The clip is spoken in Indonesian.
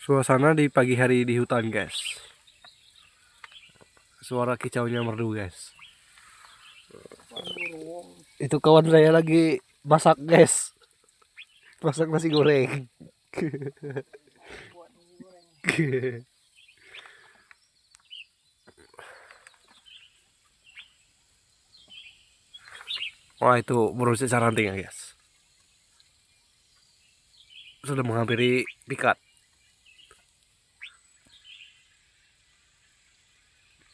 Suasana di pagi hari di hutan, guys. Suara kicaunya merdu, guys. Itu kawan saya lagi masak, guys. Masak nasi goreng. Wah, itu burung secara ranting ya, guys. Sudah menghampiri pikat.